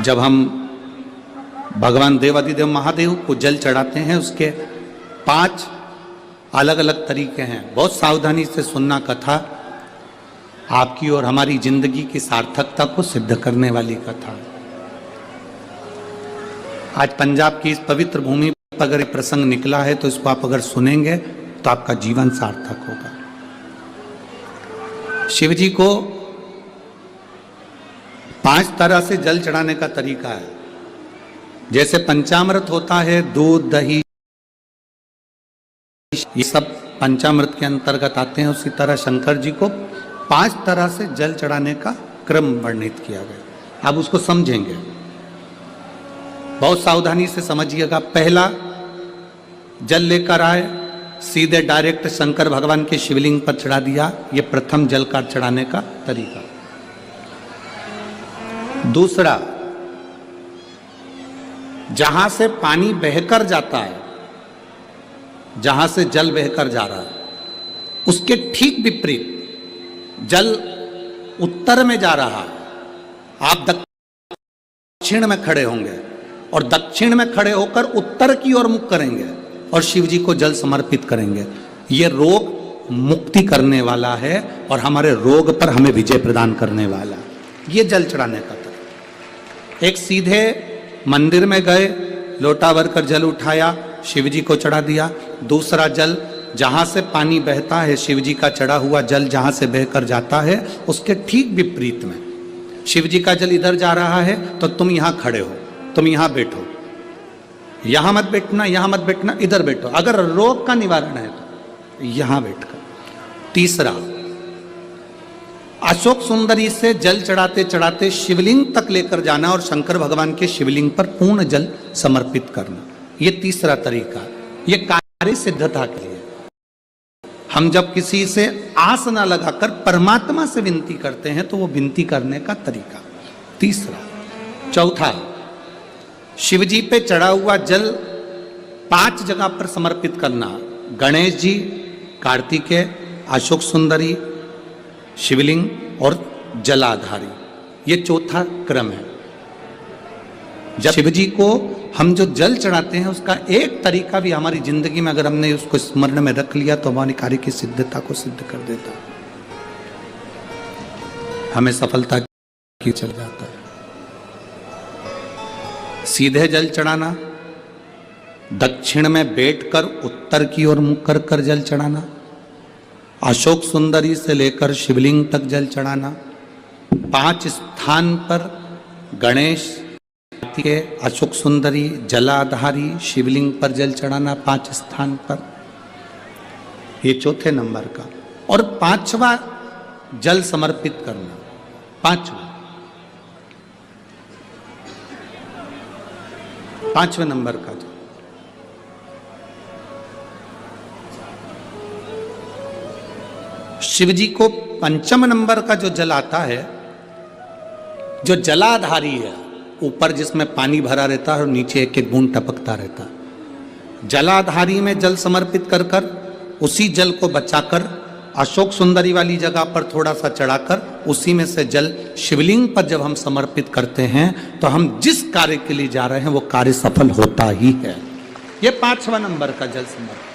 जब हम भगवान देवाधिदेव महादेव को जल चढ़ाते हैं, उसके 5 अलग अलग तरीके हैं। बहुत सावधानी से सुनना कथा, आपकी और हमारी जिंदगी की सार्थकता को सिद्ध करने वाली कथा। आज पंजाब की इस पवित्र भूमि पर अगर ये प्रसंग निकला है तो इसको आप अगर सुनेंगे तो आपका जीवन सार्थक होगा। शिव जी को 5 तरह से जल चढ़ाने का तरीका है। जैसे पंचामृत होता है, दूध, दही, ये सब पंचामृत के अंतर्गत आते हैं, उसी तरह शंकर जी को 5 तरह से जल चढ़ाने का क्रम वर्णित किया गया। अब उसको समझेंगे, बहुत सावधानी से समझिएगा। पहला, जल लेकर आए, सीधे डायरेक्ट शंकर भगवान के शिवलिंग पर चढ़ा दिया। ये प्रथम जल का चढ़ाने का तरीका। दूसरा, जहां से पानी बहकर जाता है, जहां से जल बहकर जा रहा है, उसके ठीक विपरीत जल उत्तर में जा रहा है। आप दक्षिण में खड़े होंगे और दक्षिण में खड़े होकर उत्तर की ओर मुख करेंगे और शिव जी को जल समर्पित करेंगे। ये रोग मुक्ति करने वाला है और हमारे रोग पर हमें विजय प्रदान करने वाला। ये जल चढ़ाने का तरीका। एक, सीधे मंदिर में गए, लोटा भरकर जल उठाया, शिव जी को चढ़ा दिया। दूसरा जल, जहां से पानी बहता है, शिव जी का चढ़ा हुआ जल जहां से बहकर जाता है, उसके ठीक विपरीत में शिव जी का जल इधर जा रहा है तो तुम यहां खड़े हो, तुम यहां बैठो, यहां मत बैठना, यहां मत बैठना, इधर बैठो। अगर रोग का निवारण है तो यहां बैठकर। तीसरा, अशोक सुंदरी से जल चढ़ाते चढ़ाते शिवलिंग तक लेकर जाना और शंकर भगवान के शिवलिंग पर पूर्ण जल समर्पित करना। ये तीसरा तरीका। ये कार्य सिद्धता के लिए। हम जब किसी से आस ना लगाकर परमात्मा से विनती करते हैं तो वो विनती करने का तरीका। तीसरा। चौथा, शिव जी पे चढ़ा हुआ जल 5 जगह पर समर्पित करना। गणेश जी, कार्तिकेय, अशोक सुंदरी, शिवलिंग और जलाधारी। ये चौथा क्रम है। जब शिव जी को हम जो जल चढ़ाते हैं, उसका एक तरीका भी हमारी जिंदगी में अगर हमने उसको स्मरण में रख लिया तो हमारी कार्य की सिद्धता को सिद्ध कर देता है, हमें सफलता की चल जाता है। सीधे जल चढ़ाना, दक्षिण में बैठकर उत्तर की ओर मुख कर कर जल चढ़ाना, अशोक सुंदरी से लेकर शिवलिंग तक जल चढ़ाना, 5 स्थान पर गणेश के, अशोक सुंदरी, जलाधारी, शिवलिंग पर जल चढ़ाना 5 स्थान पर। ये चौथे नंबर का। और 5वां जल समर्पित करना। 5वें नंबर का जल। शिव जी को 5म नंबर का जो जल आता है, जो जलाधारी है, ऊपर जिसमें पानी भरा रहता है और नीचे एक एक बूंद टपकता रहता है। जलाधारी में जल समर्पित कर कर उसी जल को बचाकर अशोक सुंदरी वाली जगह पर थोड़ा सा चढ़ाकर उसी में से जल शिवलिंग पर जब हम समर्पित करते हैं तो हम जिस कार्य के लिए जा रहे हैं वो कार्य सफल होता ही है। ये 5वां नंबर का जल समर्पण।